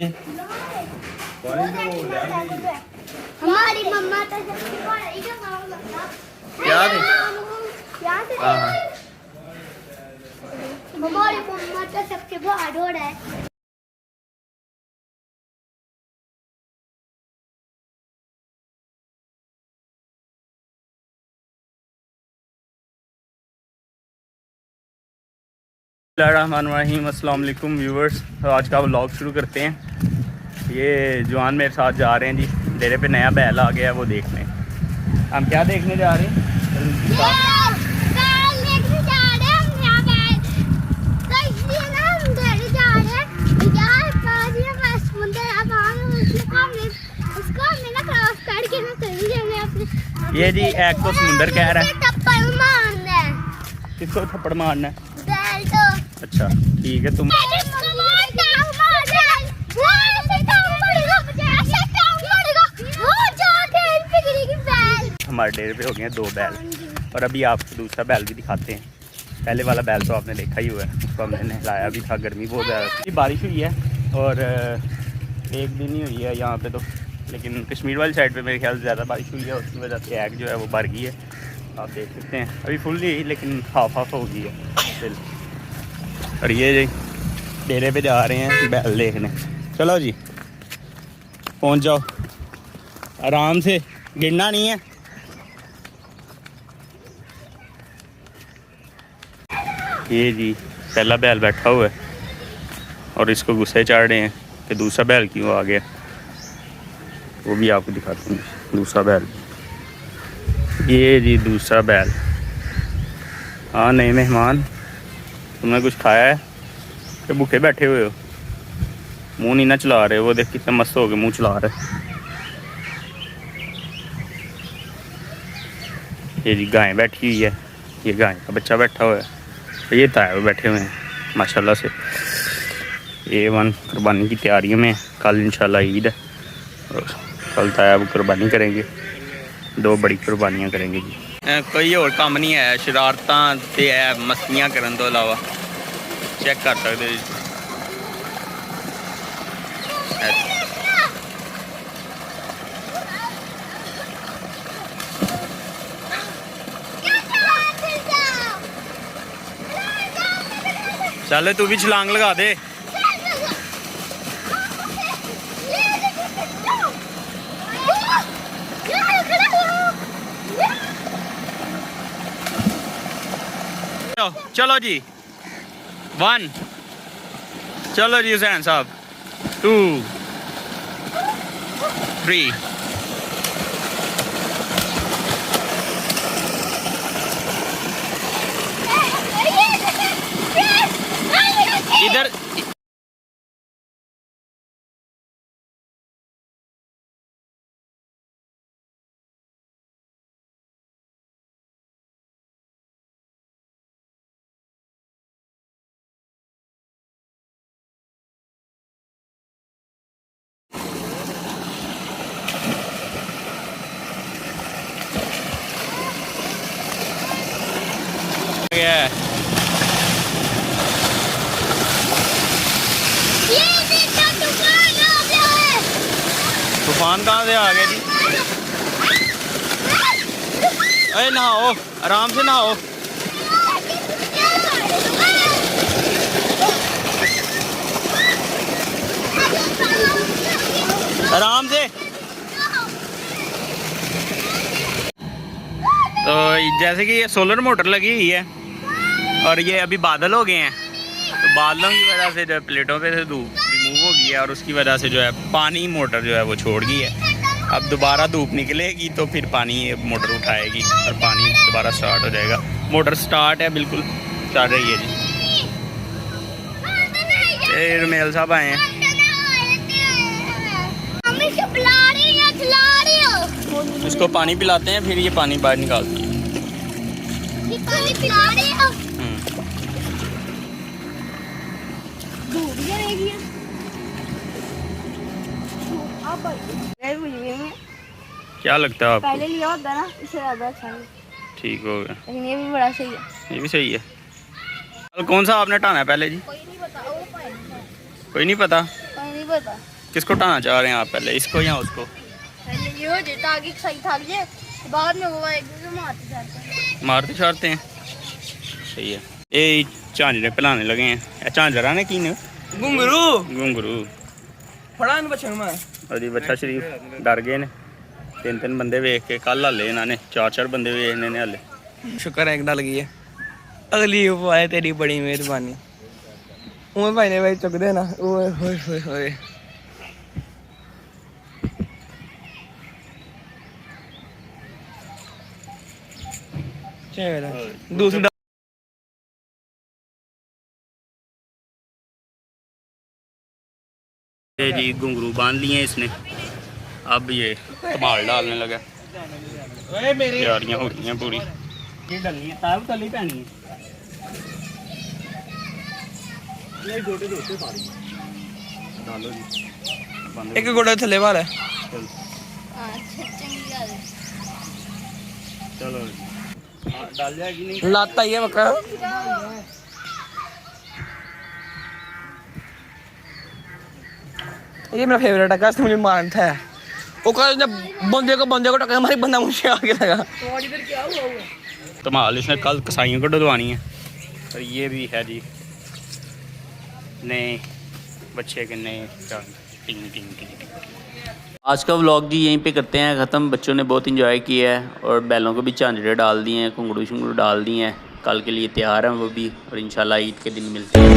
हमारी मम्मा तो क्या थे? हमारी मम्मा तो सबसे बहादुर है। बिस्मिल्लाहिर्रहमानिर्रहीम, अस्सलाम वालेकुम व्यूवर्स। आज का व्लॉग शुरू करते हैं। ये जवान मेरे साथ जा रहे हैं जी, डेरे पे नया बैल आ गया है, वो देखने। हम क्या देखने जा रहे हैं? ये जी एक तो समुंदर कह रहा है, किसको थप्पड़ मारना है? अच्छा ठीक है, तुम हमारे डेरे पे हो गए हैं 2 बैल, और अभी आपको दूसरा बैल भी दिखाते हैं। पहले वाला बैल तो आपने देखा ही हुआ है, उसको हमने नहलाया भी था, गर्मी बहुत ज़्यादा थी। बारिश हुई है और 1 दिन ही हुई है यहाँ पे तो, लेकिन कश्मीर वाली साइड पे मेरे ख्याल से ज़्यादा बारिश हुई है, उसकी वजह से एग जो है वो भर गई है। आप देख सकते हैं, अभी फुल नहीं लेकिन हाफ हो गई है बिल। और ये जी डेरे पे जा रहे हैं बैल देखने। चलो जी पहुंच जाओ, आराम से, गिरना नहीं है। ये जी पहला बैल बैठा हुआ है और इसको गुस्से चढ़ रहे हैं कि दूसरा बैल क्यों आ गया, वो भी आपको दिखाते हैं। दूसरा बैल, ये जी दूसरा बैल। हाँ नए मेहमान, तुमने कुछ खाया है कि भूखे बैठे हुए हो? मुंह नहीं ना चला रहे, वो देख कितने मस्त हो गए मुंह चला रहे। ये जी गाय बैठी हुई है, ये गाय का बच्चा बैठा हुआ है, ये ताया हुए बैठे हुए हैं माशाल्लाह से। A1 कुर्बानी की तैयारियों में, कल इंशाल्लाह ईद है और कल ताया वो कुर्बानी करेंगे, 2 बड़ी कुर्बानियाँ करेंगे जी। कोई और काम नहीं है, शरारतां ते मस्तियाँ करने तो अलावा। चेक कर सकते हो। चल तू भी छलांग लगा दे। चलो जी 1, चलो जी हुसैन साहब 2, 3। इधर तूफान कहाँ से आ गया जी? अरे नहाओ, आराम से नहाओ। आराम से। तो जैसे कि ये सोलर मोटर लगी हुई है और ये अभी बादल हो गए हैं, तो बादलों की वजह से जो है प्लेटों पे से धूप रिमूव हो गई है और उसकी वजह से जो है पानी मोटर जो है वो छोड़ गई है। अब दोबारा धूप निकलेगी तो फिर पानी मोटर उठाएगी और पानी दोबारा स्टार्ट हो जाएगा। मोटर स्टार्ट है, बिल्कुल चल रही है जी। रमेल साहब आए हैं। इसको पानी पिलाते हैं, फिर ये पानी बाहर निकालती है। पानी पिला रहे हो? क्या लगता है आपको? पहले लिया होता ना, इससे ज़्यादा अच्छा है। ठीक हो गया, लेकिन ये भी बड़ा सही है। ये भी सही है। कौन सा आपने टाना है पहले जी? कोई नहीं पता, वो कोई नहीं पता। नहीं पता। किसको उठाना चाह रहे हैं आप, पहले इसको या उसको? पहले ये हो जाए ताकि सही थक जाए, बाद में वो एक दूसरे मारते जाते हैं। मारते छाड़ते हैं, सही है। ये झांझरे पिलाने लगे हैं। झांझरा ने की ने घुंगरू घुंगरू फड़ा इन बच्चों में। और जी बच्चा शरीफ डर गए ने। 3 बंदे वेख के कल हाले इन्होंने 4 बंदे वेखने ने हाले। शुक्र है एक डल गई है, अगली उपाय तेरी बड़ी मेहरबानी। उन्हें भाई ने भाई चुक देना। ओए होए होए होए चल दूसरी ये जी घुंगरू बांध लिए इसने, अब ये धमाल डालने लगा। तैयारियां हो रही हैं पूरी। ये डलनी है, ताब तली पैनी है। ये गोटे दोते सारी डालो जी, बंद एक गोड़ा थले वाला है। चल अच्छा चंगी गल है। चलो डाल जाएगी नहीं। लाता ही है बकरा। ये मेरा फेवरेट है, कैसे मुझे मारता है वो कल जब बंदे को टक्कर हमारी बंदा मुझे आगे लगा। धमाल इसने कल कसाइयों को डलवानी है। और ये भी है जी नए बच्चे के नए टिंग टिंग टिंग। आज का व्लॉग जी यहीं पे करते हैं ख़त्म। बच्चों ने बहुत इंजॉय किया है और बैलों को भी झांझरे डाल दिए हैं, घुंगड़ू शुंगड़ू डाल दिए हैं। कल के लिए तैयार हैं वो भी, और इंशाल्लाह ईद के दिन मिलते हैं।